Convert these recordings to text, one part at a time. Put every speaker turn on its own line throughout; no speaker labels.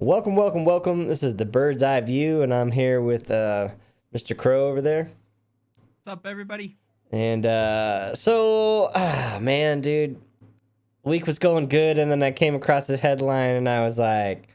Welcome, welcome, welcome. This is the Bird's Eye View, and I'm here with Mr. Krow over there.
What's up, everybody?
And man, dude, week was going good, and then I came across this headline, and I was like,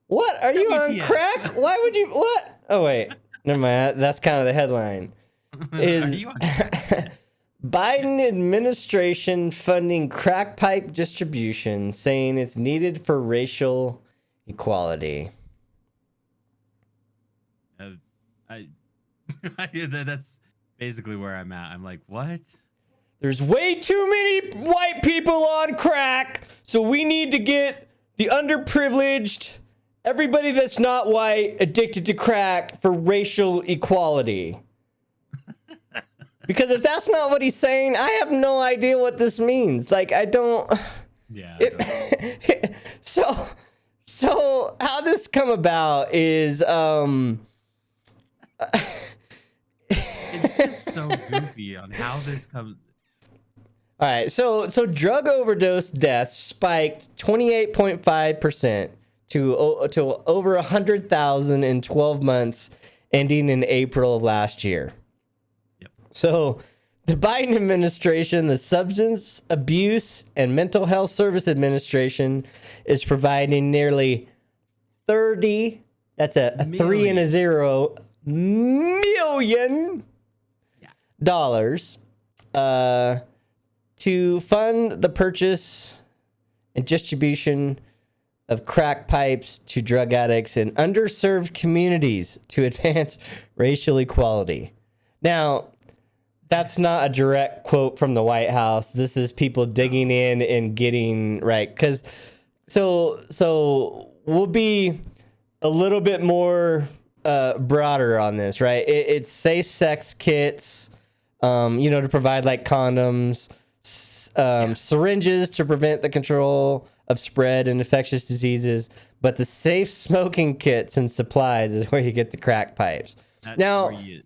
"What? Are you on crack? Why would you? What? Oh wait, never mind. That's kind of the headline.
Are you on crack?
Biden administration funding crack pipe distribution, saying it's needed for racial equality.
That's basically where I'm at. I'm like, what?
There's way too many white people on crack, so we need to get the underprivileged, everybody that's not white, addicted to crack for racial equality. Because if that's not what he's saying, I have no idea what this means. Like, I don't...
Yeah.
So how this come about is
It's just so goofy on how this comes.
All right, so drug overdose deaths spiked 28.5% to over 100,000 in 12 months, ending in April of last year.
Yep. So
the Biden administration, the Substance Abuse and Mental Health Service Administration, is providing nearly 30, that's a 3 and a 0, million dollars to fund the purchase and distribution of crack pipes to drug addicts in underserved communities to advance racial equality. Now, that's not a direct quote from the White House. This is people digging in and getting right. Because so we'll be a little bit more broader on this, right? It's safe sex kits, to provide like condoms, syringes to prevent the control of spread and infectious diseases. But the safe smoking kits and supplies is where you get the crack pipes.
Now, it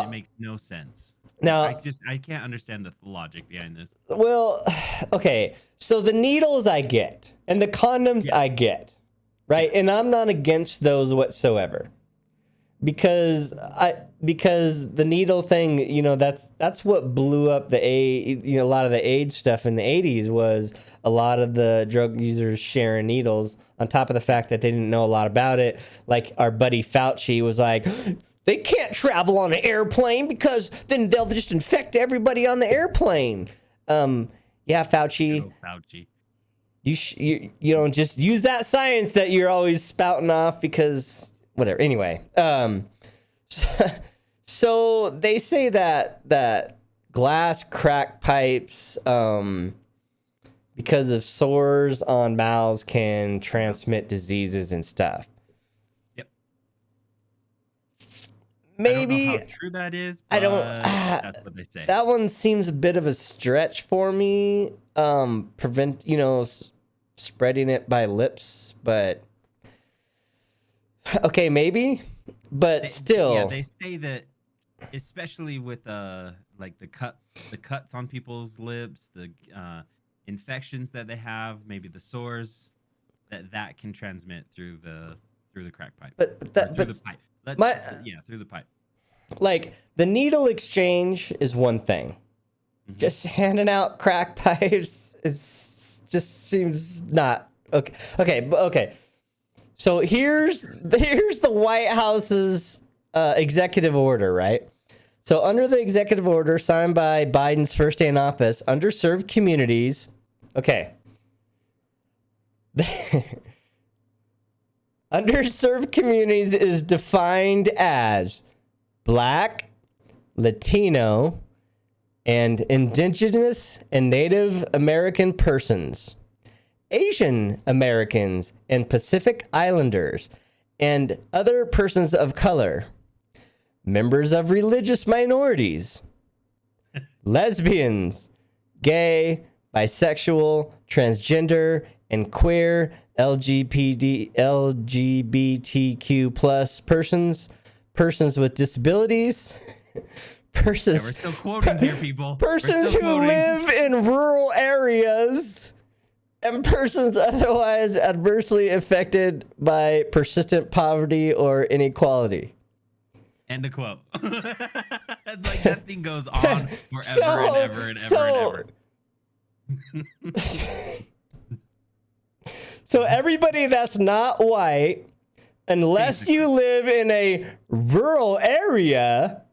makes no sense. Now, I can't understand the logic behind this.
Well, okay. So the needles I get and the condoms I get, right? And I'm not against those whatsoever. Because the needle thing, that's what blew up a lot of the AIDS stuff in the 80s was a lot of the drug users sharing needles, on top of the fact that they didn't know a lot about it. Like our buddy Fauci was like, they can't travel on an airplane because then they'll just infect everybody on the airplane. Yeah, Fauci.
Oh, Fauci.
You don't just use that science that you're always spouting off because whatever. Anyway, so they say that glass crack pipes, because of sores on mouths, can transmit diseases and stuff. Maybe
I don't know how true that is. But that's what they say.
That one seems a bit of a stretch for me. Prevent spreading it by lips, but okay, maybe. But still,
yeah, they say that, especially with like the cuts on people's lips, the infections that they have, maybe the sores, that can transmit through the crack pipe. Through the pipe. Through the pipe.
Like the needle exchange is one thing. Mm-hmm. Just handing out crack pipes seems not okay. Okay. So here's the White House's executive order, right? So under the executive order signed by Biden's first day in office, underserved communities. Okay. Underserved communities is defined as Black, Latino, and Indigenous and Native American persons, Asian Americans and Pacific Islanders, and other persons of color, members of religious minorities, lesbians, gay, bisexual, transgender, and queer LGBTQ plus persons with disabilities, persons.
Yeah, we're still quoting here, people.
Persons who live in rural areas, and persons otherwise adversely affected by persistent poverty or inequality.
End of quote. Like that thing goes on forever and ever and ever and ever.
So everybody that's not white, unless
Basically.
you live in a rural area.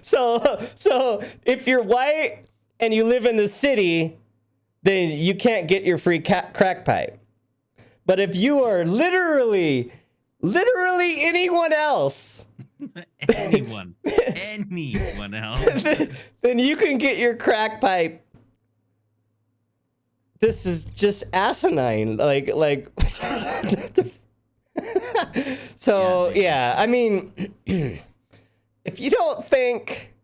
So if you're white and you live in the city, then you can't get your free crack pipe. But if you are literally anyone else,
anyone else,
then you can get your crack pipe. This is just asinine. Like so yeah, I mean, if you don't think,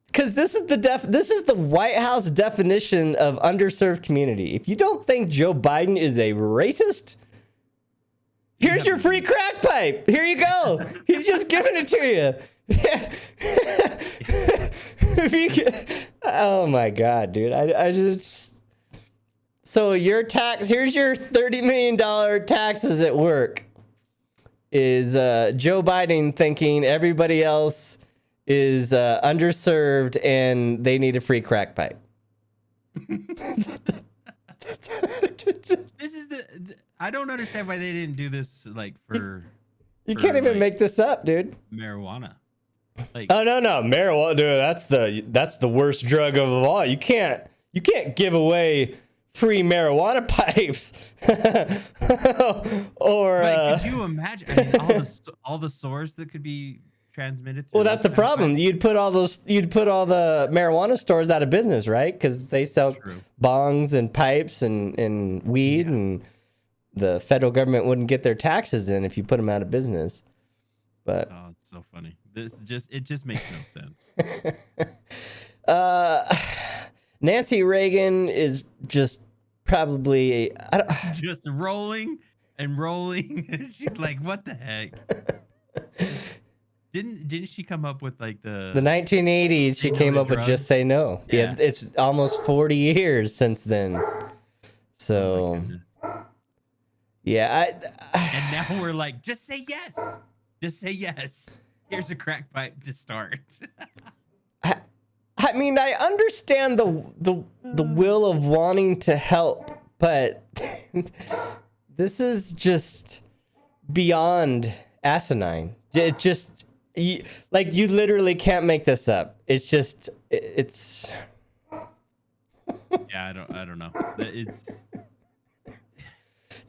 because this is the White House definition of underserved community. If you don't think Joe Biden is a racist, here's your free crack pipe. Here you go. He's just giving it to you. Oh my God, dude. I just. So your tax, here's your $30 million taxes at work. Is Joe Biden thinking everybody else is underserved and they need a free crack pipe?
This is I don't understand why they didn't do this like for.
You can't even make this up, dude.
Marijuana. Like,
oh no, marijuana, dude. That's the worst drug of all. You can't give away free marijuana pipes. Or
but could you imagine? I mean, all the sores that could be transmitted.
Well, that's the problem.
Pipes?
You'd put all the marijuana stores out of business, right? Because they sell bongs and pipes and weed, and the federal government wouldn't get their taxes in if you put them out of business. But
oh, it's so funny. It just makes no sense.
Nancy Reagan is just probably
just rolling and rolling. She's like, what the heck? Didn't she come up with like the
1980s? She came up with Just Say No.
Yeah,
it's almost 40 years since then. So yeah,
and now we're like, just say yes. Just say yes. Here's a crack pipe to start.
I mean, I understand the will of wanting to help, but this is just beyond asinine. It just you literally can't make this up. It's just it's.
Yeah, I don't know. It's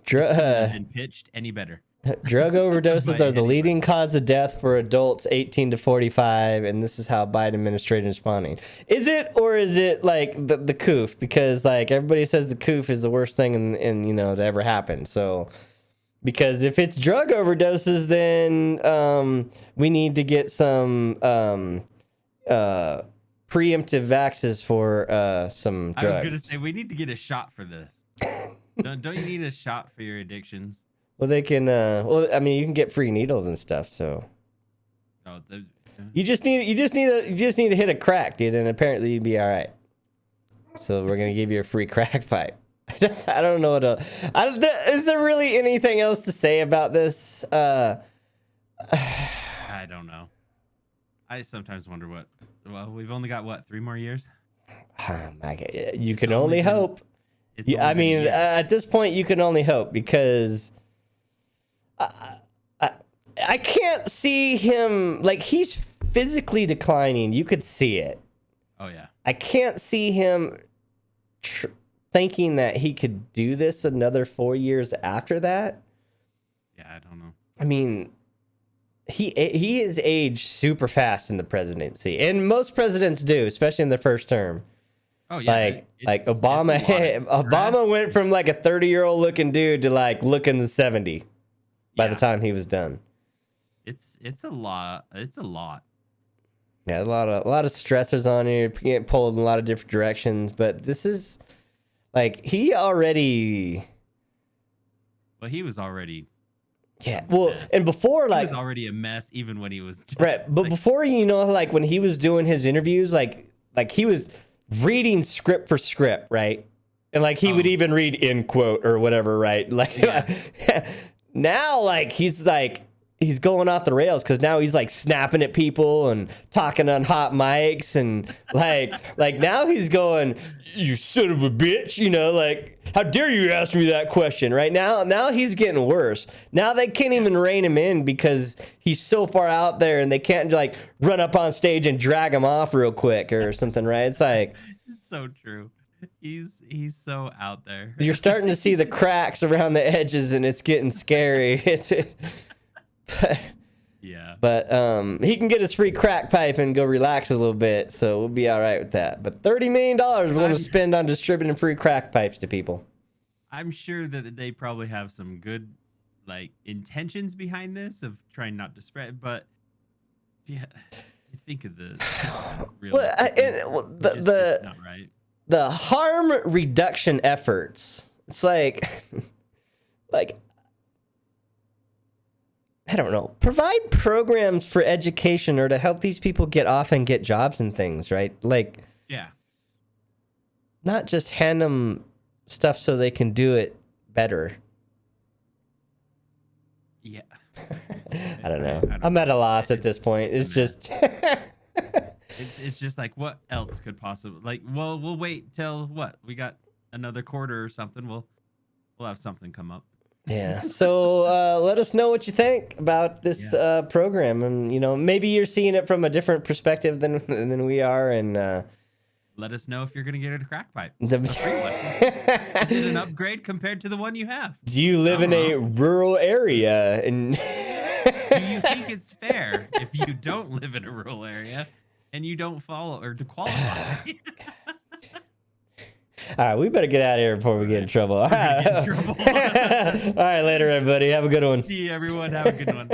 been pitched any better.
Drug overdoses are the leading cause of death for adults 18 to 45, and this is how Biden administration is responding. Is it, or is it like the coof? Because like everybody says the coof is the worst thing in to ever happen. So because if it's drug overdoses, then we need to get some preemptive vaxes for some drugs.
I was gonna say we need to get a shot for this. Don't you need a shot for your addictions?
Well, they can. Well, I mean, you can get free needles and stuff. So, you just need to hit a crack, dude, and apparently you'd be all right. So we're gonna give you a free crack pipe. I don't know what else. Is there really anything else to say about this?
I don't know. I sometimes wonder what. Well, we've only got 3 more years.
Oh my God. You can only hope.
I mean,
at this point, you can only hope because. I can't see him, like, he's physically declining. You could see it.
Oh, yeah.
I can't see him thinking that he could do this another 4 years after that.
Yeah, I don't know.
I mean, he is aged super fast in the presidency, and most presidents do, especially in their first term.
Oh yeah,
like Obama. Obama went from like a 30-year-old looking dude to like looking 70 by the time he was done.
It's a lot. It's a lot.
Yeah, a lot of stressors on you. Getting pulled in a lot of different directions, but this is like he already.
Well, he was already.
Yeah. Well, and before, like,
he was already a mess even when he was just,
right. But before, like when he was doing his interviews, like he was reading script for script, right? And like he would even read in quote or whatever, right? Like now, like he's going off the rails because now he's like snapping at people and talking on hot mics and like now he's going, you son of a bitch, you know, like how dare you ask me that question right now he's getting worse. Now they can't even rein him in because he's so far out there and they can't like run up on stage and drag him off real quick or something, right? It's like,
it's so true. He's so out there.
You're starting to see the cracks around the edges and it's getting scary. But he can get his free crack pipe and go relax a little bit, so we'll be all right with that. But $30 million we're going to spend on distributing free crack pipes to people.
I'm sure that they probably have some good like intentions behind this of trying not to spread, but yeah, you think of the it's not right.
The harm reduction efforts. It's like I don't know. Provide programs for education or to help these people get off and get jobs and things, right? Like,
yeah.
Not just hand them stuff so they can do it better.
Yeah.
I don't know. I'm at a loss at this point. It's just...
it's just like, what else could possibly... Like, well, we'll wait till, what? We got another quarter or something. We'll have something come up.
Yeah. So let us know what you think about this program, and you know, maybe you're seeing it from a different perspective than we are, and
let us know if you're gonna get a crack pipe. Is it an upgrade compared to the one you have?
Do you live in a rural area? And
do you think it's fair if you don't live in a rural area and you don't follow or to qualify?
All right, we better get out of here before we get in trouble. All right. All right, later, everybody. Have a good one.
See you, everyone. Have a good one.